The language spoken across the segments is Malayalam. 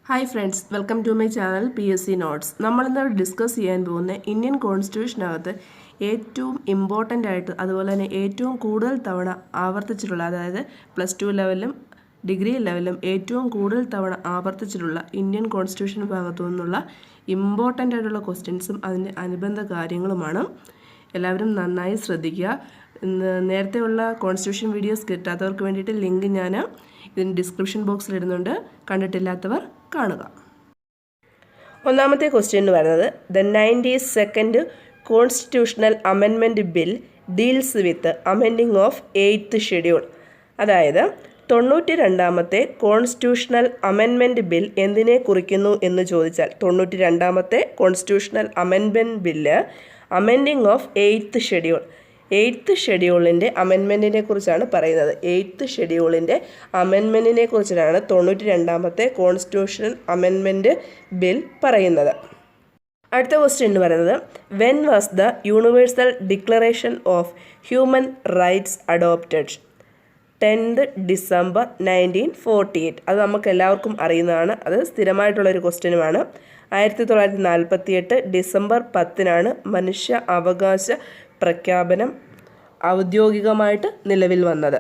Hi friends, welcome to my channel PSC notes. നമ്മളിന്ന് ഡിസ്കസ് ചെയ്യാൻ പോകുന്ന ഇന്ത്യൻ കോൺസ്റ്റിറ്റ്യൂഷനകത്ത് ഏറ്റവും ഇമ്പോർട്ടൻ്റ് ആയിട്ട് അതുപോലെ തന്നെ ഏറ്റവും കൂടുതൽ തവണ ആവർത്തിച്ചിട്ടുള്ള, അതായത് +2 ലെവലിലും ഡിഗ്രി ലെവലിലും ഏറ്റവും കൂടുതൽ തവണ ആവർത്തിച്ചിട്ടുള്ള ഇന്ത്യൻ കോൺസ്റ്റിറ്റ്യൂഷൻ ഭാഗത്തു നിന്നുള്ള ഇമ്പോർട്ടൻ്റ് ആയിട്ടുള്ള ക്വസ്റ്റ്യൻസും അതിൻ്റെ അനുബന്ധ കാര്യങ്ങളുമാണ്. എല്ലാവരും നന്നായി ശ്രദ്ധിക്കുക. നേരത്തെയുള്ള കോൺസ്റ്റിറ്റ്യൂഷൻ വീഡിയോസ് കിട്ടാത്തവർക്ക് വേണ്ടിയിട്ട് ലിങ്ക് ഞാൻ ഇതിന് ഡിസ്ക്രിപ്ഷൻ ബോക്സിൽ ഇടുന്നുണ്ട്. കണ്ടിട്ടില്ലാത്തവർ കാണുക. ഒന്നാമത്തെ ക്വസ്റ്റ്യൻ എന്ന് പറയുന്നത്, the 92nd constitutional amendment bill deals with amending of 8th schedule. അതായത് 92ാമത്തെ കോൺസ്റ്റിറ്റ്യൂഷണൽ അമെൻമെൻറ്റ് ബിൽ എന്തിനെ കുറിക്കുന്നു എന്ന് ചോദിച്ചാൽ 92ാമത്തെ constitutional amendment bill amending of 8th schedule, 8th ഷെഡ്യൂളിൻ്റെ അമെൻമെൻറ്റിനെ കുറിച്ചാണ് പറയുന്നത്. 8th ഷെഡ്യൂളിൻ്റെ അമെൻമെൻറ്റിനെ കുറിച്ചാണ് 92ാമത്തെ കോൺസ്റ്റിറ്റ്യൂഷണൽ അമെൻമെൻറ്റ് ബിൽ പറയുന്നത്. അടുത്ത ക്വസ്റ്റ്യൻ എന്ന് പറയുന്നത്, when was the universal declaration of human rights adopted? 10th December 1948. അത് നമുക്ക് എല്ലാവർക്കും അറിയുന്നതാണ്. അത് സ്ഥിരമായിട്ടുള്ളൊരു ക്വസ്റ്റ്യനുമാണ്. 1948 ഡിസംബർ 10-നാണ് മനുഷ്യ അവകാശ പ്രഖ്യാപനം ഔദ്യോഗികമായിട്ട് നിലവിൽ വന്നത്.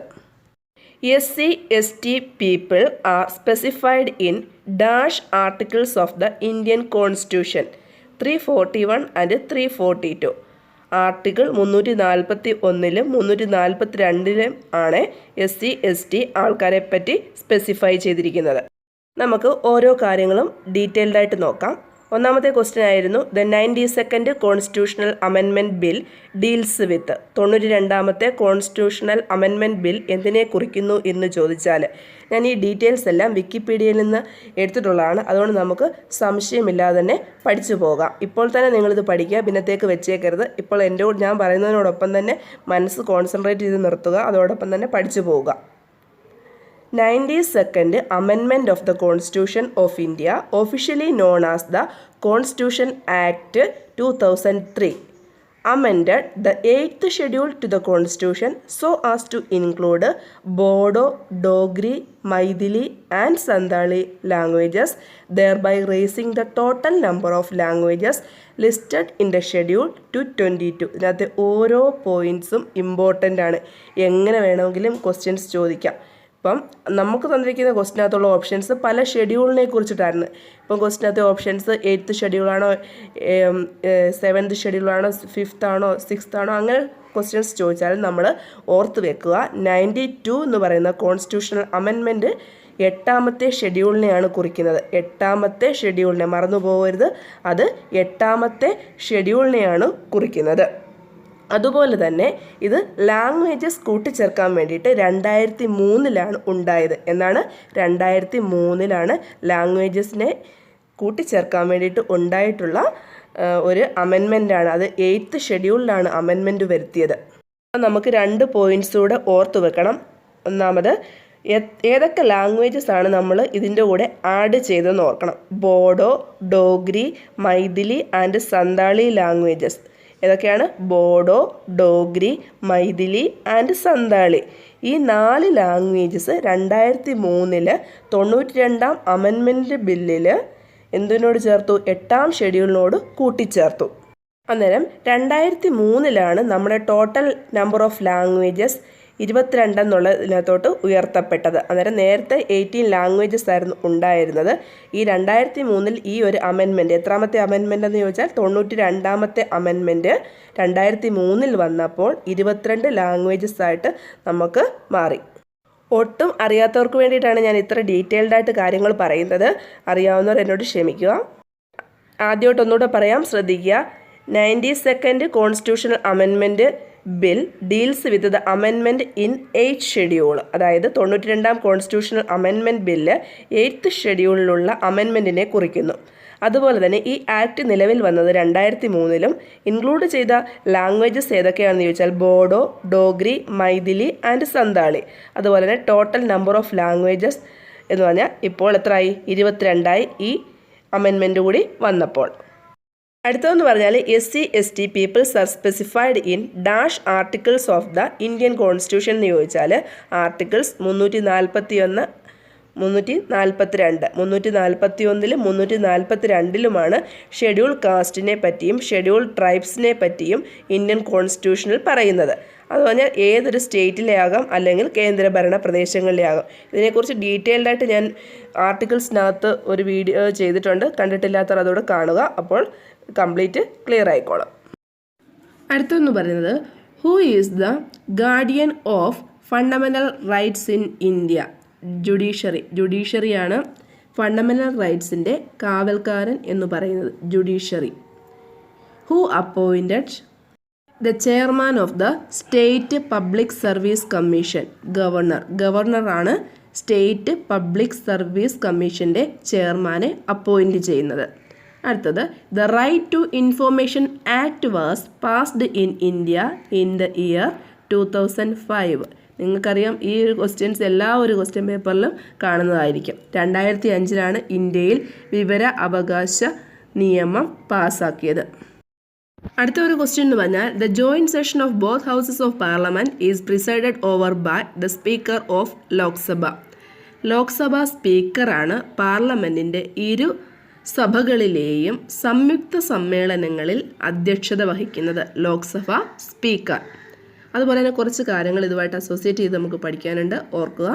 SC/ST people are specified in dash articles of the Indian constitution 341 and 342. Article 341-ലും 342-ലും ആണ് SC/ST ആൾക്കാരെ പറ്റി സ്പെസിഫൈ ചെയ്തിരിക്കുന്നത്. നമുക്ക് ഓരോ കാര്യങ്ങളും ഡീറ്റെയിൽഡായിട്ട് നോക്കാം. ഒന്നാമത്തെ ക്വസ്റ്റ്യൻ ആയിരുന്നു, the 92nd constitutional amendment bill deals with. 92ാമത്തെ കോൺസ്റ്റിറ്റ്യൂഷണൽ അമെൻമെൻറ്റ് ബിൽ എന്തിനെ കുറിക്കുന്നു എന്ന് ചോദിച്ചാൽ, ഞാൻ ഈ ഡീറ്റെയിൽസ് എല്ലാം വിക്കിപീഡിയയിൽ നിന്ന് എടുത്തിട്ടുള്ളതാണ്. അതുകൊണ്ട് നമുക്ക് സംശയമില്ലാതെ തന്നെ പഠിച്ചു പോകാം. ഇപ്പോൾ തന്നെ നിങ്ങളിത് പഠിക്കുക, പിന്നത്തേക്ക് വെച്ചേക്കരുത്. ഇപ്പോൾ ഞാൻ പറയുന്നതിനോടൊപ്പം തന്നെ മനസ്സ് കോൺസെൻട്രേറ്റ് ചെയ്ത് നിർത്തുക, അതോടൊപ്പം തന്നെ പഠിച്ചു പോവുക. 92nd Amendment of the Constitution of India, officially known as the Constitution Act 2003, amended the 8th schedule to the Constitution so as to include Bodo, Dogri, Maithili and Santali languages, thereby raising the total number of languages listed in the schedule to 22. ഇതിനകത്ത് ഓരോ പോയിൻറ്റ്സും ഇമ്പോർട്ടൻ്റ് ആണ്. എങ്ങനെ വേണമെങ്കിലും ക്വസ്റ്റ്യൻസ് ചോദിക്കാം. ഇപ്പം നമുക്ക് തന്നിരിക്കുന്ന ക്വസ്റ്റിനകത്തുള്ള ഓപ്ഷൻസ് പല ഷെഡ്യൂളിനെ കുറിച്ചിട്ടായിരുന്നു. ഇപ്പം ക്വസ്റ്റിനകത്തെ ഓപ്ഷൻസ് 8th ഷെഡ്യൂളാണോ, 7th ഷെഡ്യൂളാണോ, 5th ആണോ, 6th ആണോ, അങ്ങനെ ക്വസ്റ്റ്യൻസ് ചോദിച്ചാലും നമ്മൾ ഓർത്ത് വെക്കുക. 92 എന്ന് പറയുന്ന കോൺസ്റ്റിറ്റ്യൂഷണൽ അമെൻമെൻറ്റ് 8ാമത്തെ ഷെഡ്യൂളിനെയാണ് കുറിക്കുന്നത്. 8ാമത്തെ ഷെഡ്യൂളിനെ മറന്നു പോകരുത്, അത് 8ാമത്തെ ഷെഡ്യൂളിനെയാണ് കുറിക്കുന്നത്. അതുപോലെ തന്നെ ഇത് ലാംഗ്വേജസ് കൂട്ടിച്ചേർക്കാൻ വേണ്ടിയിട്ട് 2003-ലാണ് ഉണ്ടായത്. എന്നാണ് 2003-ലാണ് ലാംഗ്വേജസിനെ കൂട്ടിച്ചേർക്കാൻ വേണ്ടിയിട്ട് ഉണ്ടായിട്ടുള്ള ഒരു അമെൻമെൻറ്റാണ്. അത് 8th ഷെഡ്യൂളിലാണ് അമെൻമെൻറ്റ് വരുത്തിയത്. നമുക്ക് 2 പോയിൻറ്റ്സ് കൂടെ ഓർത്ത് വെക്കണം. ഒന്നാമത്, ഏതൊക്കെ ലാംഗ്വേജസ് ആണ് നമ്മൾ ഇതിൻ്റെ കൂടെ ആഡ് ചെയ്തെന്ന് ഓർക്കണം. Bodo, Dogri, Maithili and Santali languages. ഏതൊക്കെയാണ്? ബോഡോ, ഡോഗ്രി, മൈഥിലി ആൻഡ് സന്താളി. ഈ 4 ലാംഗ്വേജസ് 2003 92ാം അമെൻമെൻറ്റ് ബില്ലിൽ എന്തിനോട് ചേർത്തു? 8ാം ഷെഡ്യൂളിനോട് കൂട്ടിച്ചേർത്തു. അന്നേരം 2003-ലാണ് നമ്മുടെ ടോട്ടൽ നമ്പർ ഓഫ് ലാംഗ്വേജസ് 22 എന്നുള്ളതിനകത്തോട്ട് ഉയർത്തപ്പെട്ടത്. അന്നേരം നേരത്തെ 18 ലാംഗ്വേജസ് ആയിരുന്നു ഉണ്ടായിരുന്നത്. ഈ 2003 ഈ ഒരു അമെൻമെൻറ്റ്, എത്രാമത്തെ അമെൻമെൻറ്റ് എന്ന് ചോദിച്ചാൽ 92ാമത്തെ അമെൻമെൻറ്റ് 2003 വന്നപ്പോൾ 22 ലാംഗ്വേജസ് ആയിട്ട് നമുക്ക് മാറി. ഒട്ടും അറിയാത്തവർക്ക് വേണ്ടിയിട്ടാണ് ഞാൻ ഇത്ര ഡീറ്റെയിൽഡായിട്ട് കാര്യങ്ങൾ പറയുന്നത്. അറിയാവുന്നവർ എന്നോട് ക്ഷമിക്കുക. ആദ്യമായിട്ടൊന്നുകൂടെ പറയാം, ശ്രദ്ധിക്കുക. 92nd constitutional amendment bill deals with the amendment in 8th schedule. അതായത് 92ാം കോൺസ്റ്റിറ്റ്യൂഷണൽ അമെൻമെൻറ്റ് ബില്ല് 8th ഷെഡ്യൂളിലുള്ള അമെൻമെൻറ്റിനെ കുറിക്കുന്നു. അതുപോലെ തന്നെ ഈ ആക്ട് നിലവിൽ വന്നത് 2003-ലും ഇൻക്ലൂഡ് ചെയ്ത ലാംഗ്വേജസ് ഏതൊക്കെയാണെന്ന് ചോദിച്ചാൽ ബോഡോ, ഡോഗ്രി, മൈഥിലി ആൻഡ് സന്താളി. അതുപോലെ തന്നെ ടോട്ടൽ നമ്പർ ഓഫ് ലാംഗ്വേജസ് എന്ന് പറഞ്ഞാൽ ഇപ്പോൾ എത്രയായി? 22ആയി ഈ അമെൻമെൻറ്റ് കൂടി വന്നപ്പോൾ. അടുത്തതെന്ന് പറഞ്ഞാൽ SC/ST people's R specified in dash articles of the Indian constitution എന്ന് ചോദിച്ചാൽ ആർട്ടിക്കിൾസ് 341, 341 342ലുമാണ് ഷെഡ്യൂൾ കാസ്റ്റിനെ പറ്റിയും ഷെഡ്യൂൾ ട്രൈബ്സിനെ പറ്റിയും ഇന്ത്യൻ കോൺസ്റ്റിറ്റ്യൂഷനിൽ പറയുന്നത്. അത് പറഞ്ഞാൽ ഏതൊരു സ്റ്റേറ്റിലെ ആകാം അല്ലെങ്കിൽ കേന്ദ്രഭരണ പ്രദേശങ്ങളിലെ ആകാം. ഇതിനെക്കുറിച്ച് ഡീറ്റെയിൽഡായിട്ട് ഞാൻ ആർട്ടിക്കിൾസിനകത്ത് ഒരു വീഡിയോ ചെയ്തിട്ടുണ്ട്. കണ്ടിട്ടില്ലാത്തവർ അതോടെ കാണുക. അപ്പോൾ കംപ്ലീറ്റ് ക്ലിയർ ആയിക്കോളും. അടുത്തൊന്ന് പറയുന്നത് who is the guardian of fundamental rights in India? ജുഡീഷ്യറിയാണ് ഫണ്ടമെൻ്റൽ റൈറ്റ്സിൻ്റെ കാവൽക്കാരൻ എന്ന് പറയുന്നത്, judiciary. Who appointed the chairman of the state public service commission? ഗവർണറാണ് സ്റ്റേറ്റ് പബ്ലിക് സർവീസ് കമ്മീഷൻ്റെ ചെയർമാനെ അപ്പോയിൻറ്റ് ചെയ്യുന്നത്. അടുത്തത് the right to information act was passed in India in the year 2005. നിങ്ങൾക്കറിയാം ഈ ഒരു ക്വസ്റ്റ്യൻസ് എല്ലാ ഒരു ക്വസ്റ്റ്യൻ പേപ്പറിലും കാണുന്നതായിരിക്കും. 2005 ഇന്ത്യയിൽ വിവര അവകാശ നിയമം പാസ്സാക്കിയത്. അടുത്ത ഒരു ക്വസ്റ്റ്യൻ എന്ന് പറഞ്ഞാൽ the joint session of both houses of parliament is presided over by the speaker of Lok Sabha. Lok Sabha സ്പീക്കറാണ് പാർലമെൻറ്റിൻ്റെ ഇരു സഭകളിലെയും സംയുക്ത സമ്മേളനങ്ങളിൽ അധ്യക്ഷത വഹിക്കുന്നത്, ലോക്സഭ സ്പീക്കർ. അതുപോലെ തന്നെ കുറച്ച് കാര്യങ്ങൾ ഇതുമായിട്ട് അസോസിയേറ്റ് ചെയ്ത് നമുക്ക് പഠിക്കാനുണ്ട്, ഓർക്കുക.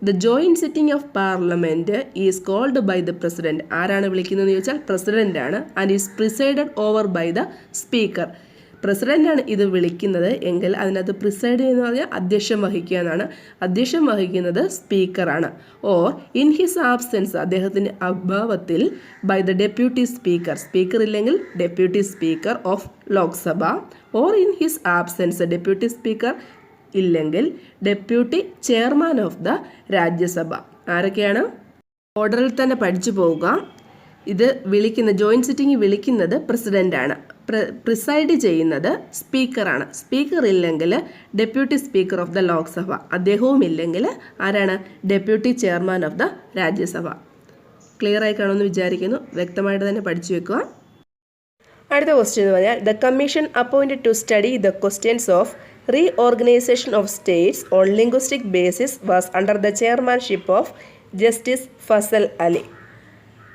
The joint sitting of parliament is called by the president. ആരാണ് വിളിക്കുന്നതെന്ന് ചോദിച്ചാൽ പ്രസിഡൻ്റാണ്. And is presided over by the speaker. പ്രസിഡൻ്റാണ് ഇത് വിളിക്കുന്നത് എങ്കിൽ അതിനകത്ത് പ്രിസൈഡ് ചെയ്യുന്ന പറഞ്ഞാൽ അധ്യക്ഷം വഹിക്കുക എന്നാണ്. അധ്യക്ഷം വഹിക്കുന്നത് സ്പീക്കറാണ്. ഓർ ഇൻ ഹിസ് ആബ്സെൻസ്, അദ്ദേഹത്തിൻ്റെ അഭാവത്തിൽ by the deputy speaker. Speaker ഇല്ലെങ്കിൽ deputy speaker of Lok Sabha. Or in his absence, deputy speaker ഇല്ലെങ്കിൽ deputy chairman of the Rajya Sabha. ആരൊക്കെയാണ്? ഓർഡറിൽ തന്നെ പഠിച്ചു പോവുക. ഇത് ജോയിൻറ്റ് സിറ്റിംഗ് വിളിക്കുന്നത് പ്രസിഡൻ്റാണ്. പ്രിസൈഡ് ചെയ്യുന്നത് സ്പീക്കറാണ്. സ്പീക്കർ ഇല്ലെങ്കിൽ deputy speaker of the Lok Sabha. അദ്ദേഹവും ഇല്ലെങ്കിൽ ആരാണ്? Deputy chairman of the Rajya Sabha. Clear ആയി കാണുമെന്ന് വിചാരിക്കുന്നു. വ്യക്തമായിട്ട് തന്നെ പഠിച്ചു വെക്കുക. അടുത്ത ക്വസ്റ്റ്യൻ എന്ന് പറഞ്ഞാൽ the commission appointed to study the questions of reorganisation of states on linguistic basis was under the chairmanship of justice Fazal Ali.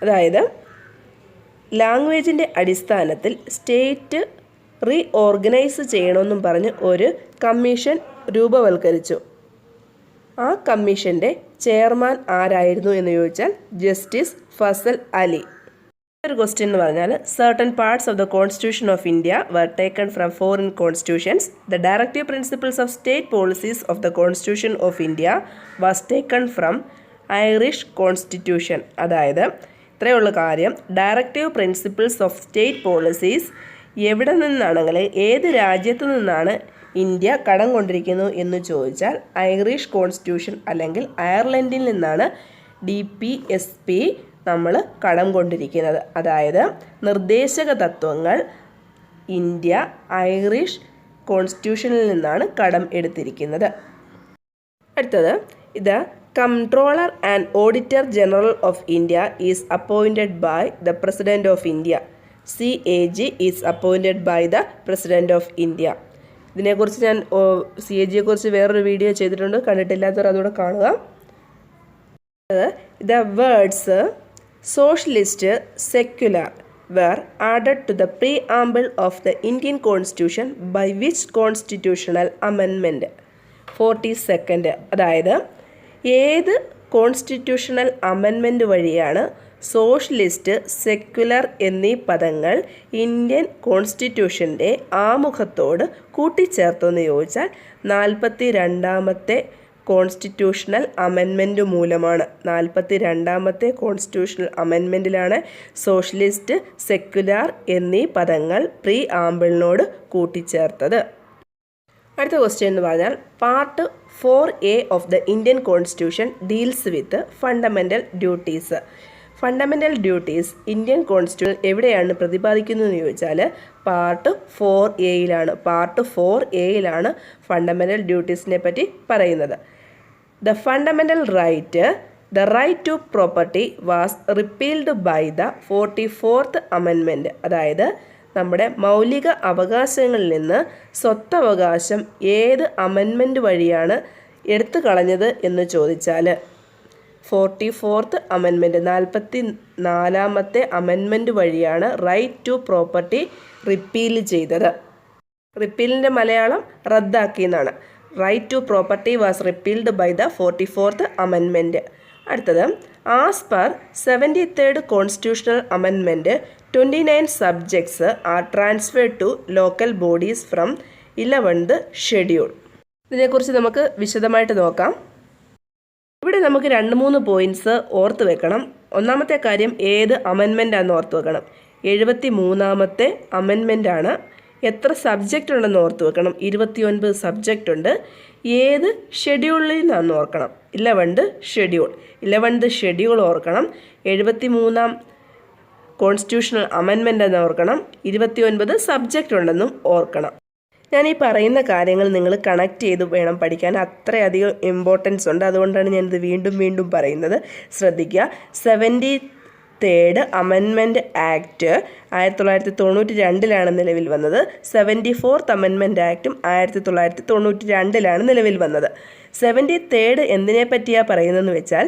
അതായത് ലാംഗ്വേജിൻ്റെ അടിസ്ഥാനത്തിൽ സ്റ്റേറ്റ് റീഓർഗനൈസ് ചെയ്യണമെന്നും പറഞ്ഞ് ഒരു കമ്മീഷൻ രൂപവൽക്കരിച്ചു. ആ കമ്മീഷൻ്റെ ചെയർമാൻ ആരായിരുന്നു എന്ന് ചോദിച്ചാൽ ജസ്റ്റിസ് ഫസൽ അലി. ഒരു ക്വസ്റ്റ്യൻ എന്ന് പറഞ്ഞാൽ certain parts of the constitution of India were taken from foreign constitutions. The directive principles of state policies of the constitution of India was taken from Irish constitution. അതായത് ഇത്രയുള്ള കാര്യം, directive principles of state policies എവിടെ നിന്നാണെങ്കിൽ ഏത് രാജ്യത്തു നിന്നാണ് ഇന്ത്യ കടം കൊണ്ടിരിക്കുന്നു എന്ന് ചോദിച്ചാൽ ഐറിഷ് കോൺസ്റ്റിറ്റ്യൂഷൻ അല്ലെങ്കിൽ അയർലൻഡിൽ നിന്നാണ് DPSP നമ്മൾ കടം കൊണ്ടിരിക്കുന്നത്. അതായത് നിർദ്ദേശക തത്വങ്ങൾ ഇന്ത്യ ഐറിഷ് കോൺസ്റ്റിറ്റ്യൂഷനിൽ നിന്നാണ് കടം എടുത്തിരിക്കുന്നത്. അടുത്തത് ഇത് Comptroller and Auditor General of India is appointed by the President of India. CAG is appointed by the President of India. ഇതിനെക്കുറിച്ച് ഞാൻ CAGയെക്കുറിച്ച് വേറൊരു വീഡിയോ ചെയ്തിട്ടുണ്ട്. കണ്ടിട്ടില്ലാത്തവർ അതുകൂടെ കാണുക. The words socialist, secular were added to the preamble of the Indian Constitution by which constitutional amendment? 42nd. അതായത് ഏത് കോൺസ്റ്റിറ്റ്യൂഷണൽ അമെൻമെൻറ്റ് വഴിയാണ് സോഷ്യലിസ്റ്റ്, സെക്യുലർ എന്നീ പദങ്ങൾ ഇന്ത്യൻ കോൺസ്റ്റിറ്റ്യൂഷൻ്റെ ആമുഖത്തോട് കൂട്ടിച്ചേർത്തെന്ന് ചോദിച്ചാൽ 42ാമത്തെ കോൺസ്റ്റിറ്റ്യൂഷണൽ അമെൻമെൻറ്റ് മൂലമാണ്. 42ാമത്തെ കോൺസ്റ്റിറ്റ്യൂഷണൽ അമെൻമെൻറ്റിലാണ് സോഷ്യലിസ്റ്റ്, സെക്യുലർ എന്നീ പദങ്ങൾ പ്രീ ആമ്പിളിനോട് കൂട്ടിച്ചേർത്തത്. അടുത്ത ക്വസ്റ്റ്യൻ എന്ന് പറഞ്ഞാൽ part 4A of the Indian constitution deals with fundamental duties. Fundamental duties Indian constitution എവിടെയാണ് പ്രതിപാദിക്കുന്നതെന്ന് ചോദിച്ചാൽ പാർട്ട് 4Aയിലാണ്. പാർട്ട് 4Aയിലാണ് ഫണ്ടമെൻ്റൽ ഡ്യൂട്ടീസിനെ പറ്റി പറയുന്നത്. The fundamental right, the right to property was repealed by the 44th amendment. അതായത് നമ്മുടെ മൗലിക അവകാശങ്ങളിൽ നിന്ന് സ്വത്തവകാശം ഏത് അമെൻമെൻറ്റ് വഴിയാണ് എടുത്തു കളഞ്ഞത് എന്ന് ചോദിച്ചാൽ 44th അമെൻമെൻറ്റ് 44ാമത്തെ അമെൻമെൻറ്റ് വഴിയാണ് റൈറ്റ് ടു പ്രോപ്പർട്ടി റിപ്പീൽ ചെയ്തത്. റിപ്പീലിൻ്റെ മലയാളം റദ്ദാക്കി എന്നാണ്. Right to property was repealed by the 44th amendment. അടുത്തത്, as per 73rd constitutional amendment 29 subjects are transferred to local bodies from 11th schedule. ഇതിനെക്കുറിച്ച് നമുക്ക് വിശദമായിട്ട് നോക്കാം. ഇവിടെ നമുക്ക് 2-3 പോയിൻറ്റ്സ് ഓർത്ത് വെക്കണം. ഒന്നാമത്തെ കാര്യം, ഏത് അമെൻമെൻറ്റാണെന്ന് ഓർത്ത് വെക്കണം. 73ാമത്തെ അമെൻമെൻറ്റാണ്. എത്ര സബ്ജക്റ്റ് ഉണ്ടെന്ന് ഓർത്ത് വെക്കണം. 29 സബ്ജക്റ്റ് ഉണ്ട്. ഏത് ഷെഡ്യൂളിൽ നിന്നാണെന്ന് ഓർക്കണം. 11th schedule. 11th ഷെഡ്യൂൾ ഓർക്കണം. 73ാം കോൺസ്റ്റിറ്റ്യൂഷണൽ അമെൻമെൻ്റ് എന്ന് ഓർക്കണം. 29 സബ്ജക്റ്റ് ഉണ്ടെന്നും ഓർക്കണം. ഞാൻ ഈ പറയുന്ന കാര്യങ്ങൾ നിങ്ങൾ കണക്ട് ചെയ്ത് വേണം പഠിക്കാൻ. അത്രയധികം ഇമ്പോർട്ടൻസ് ഉണ്ട്. അതുകൊണ്ടാണ് ഞാനിത് വീണ്ടും വീണ്ടും പറയുന്നത്. ശ്രദ്ധിക്കുക. 73rd അമെൻമെൻറ്റ് ആക്ട് 1992 നിലവിൽ വന്നത്. 74th അമെൻമെൻറ്റ് ആക്റ്റും 1992 നിലവിൽ വന്നത്. 73rd എന്തിനെ പറ്റിയാണ് പറയുന്നതെന്ന് വെച്ചാൽ,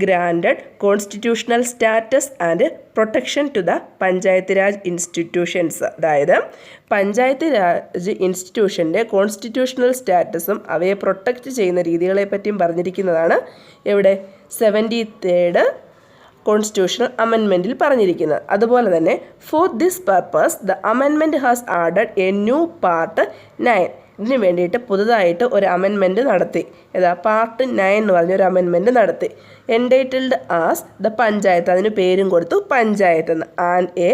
granted constitutional status and protection to the panchayat raj institutions. അതായത് പഞ്ചായത്ത് രാജ് ഇൻസ്റ്റിറ്റ്യൂഷൻ്റെ കോൺസ്റ്റിറ്റ്യൂഷണൽ സ്റ്റാറ്റസും അവയെ പ്രൊട്ടക്റ്റ് ചെയ്യുന്ന രീതികളെ പറ്റിയും പറഞ്ഞിരിക്കുന്നതാണ് എവിടെ 73rd കോൺസ്റ്റിറ്റ്യൂഷണൽ അമെൻമെൻറ്റിൽ പറഞ്ഞിരിക്കുന്നത്. അതുപോലെ തന്നെ for this purpose the amendment has added A new part 9. ഇതിന് വേണ്ടിയിട്ട് പുതുതായിട്ട് ഒരു അമെൻമെൻറ്റ് നടത്തി. ഏതാ? പാർട്ട് 9 എന്ന് പറഞ്ഞൊരു അമെൻമെൻറ്റ് നടത്തി. Entitled as the panchayat. അതിന് പേരും കൊടുത്തു പഞ്ചായത്ത് എന്ന്. And A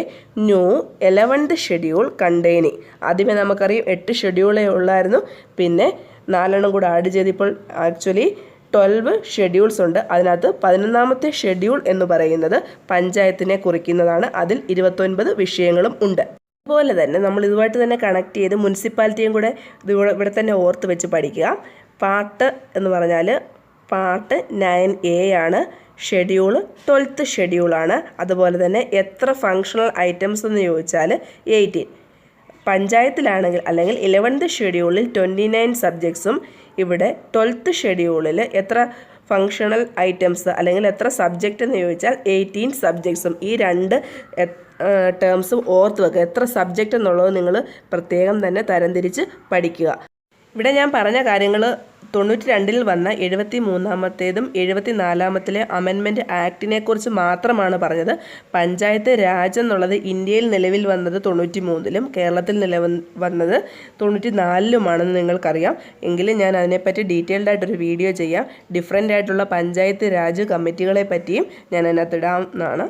new 11th schedule containing. ആദ്യമേ നമുക്കറിയാം 8 ഷെഡ്യൂളേ ഉള്ളായിരുന്നു. പിന്നെ 4 കൂടെ ആഡ് ചെയ്തിപ്പോൾ ആക്ച്വലി 12 ഷെഡ്യൂൾസ് ഉണ്ട്. അതിനകത്ത് 11ാമത്തെ ഷെഡ്യൂൾ എന്ന് പറയുന്നത് പഞ്ചായത്തിനെ കുറിക്കുന്നതാണ്. അതിൽ 29 വിഷയങ്ങളും ഉണ്ട്. അതുപോലെ തന്നെ നമ്മൾ ഇതുമായിട്ട് തന്നെ കണക്ട് ചെയ്ത് മുനിസിപ്പാലിറ്റിയും കൂടെ ഇവിടെ തന്നെ ഓർത്ത് വെച്ച് പഠിക്കുക. പാർട്ട് എന്ന് പറഞ്ഞാൽ പാർട്ട് 9A ആണ്. Schedule 12th ഷെഡ്യൂളാണ്. അതുപോലെ തന്നെ എത്ര ഫങ്ഷണൽ ഐറ്റംസ് എന്ന് ചോദിച്ചാൽ 18. പഞ്ചായത്തിലാണെങ്കിൽ അല്ലെങ്കിൽ 11th ഷെഡ്യൂളിൽ 29 സബ്ജക്ട്സും ഇവിടെ 12th ഷെഡ്യൂളിൽ എത്ര ഫങ്ഷണൽ ഐറ്റംസ് അല്ലെങ്കിൽ എത്ര സബ്ജക്റ്റ് എന്ന് ചോദിച്ചാൽ 18 സബ്ജക്ട്സും. ഈ 2 ടേംസും ഓർത്ത് വെക്കുക. എത്ര സബ്ജക്റ്റ് എന്നുള്ളത് നിങ്ങൾ പ്രത്യേകം തന്നെ തരംതിരിച്ച് പഠിക്കുക. ഇവിടെ ഞാൻ പറഞ്ഞ കാര്യങ്ങൾ 92 വന്ന 73ാമത്തേതും 74ാമത്തിലെ അമെൻമെൻറ്റ് ആക്ടിനെ കുറിച്ച് മാത്രമാണ് പറഞ്ഞത്. പഞ്ചായത്ത് രാജ് എന്നുള്ളത് ഇന്ത്യയിൽ നിലവിൽ വന്നത് 93-ലും കേരളത്തിൽ വന്നത് 94-ലുമാണെന്ന് നിങ്ങൾക്കറിയാം. എങ്കിലും ഞാൻ അതിനെപ്പറ്റി ഡീറ്റെയിൽഡ് ആയിട്ടൊരു വീഡിയോ ചെയ്യാം. ഡിഫറെൻ്റ് ആയിട്ടുള്ള പഞ്ചായത്ത് രാജ് കമ്മിറ്റികളെ പറ്റിയും ഞാൻ അതിനകത്ത് ഇടാവുന്നതാണ്.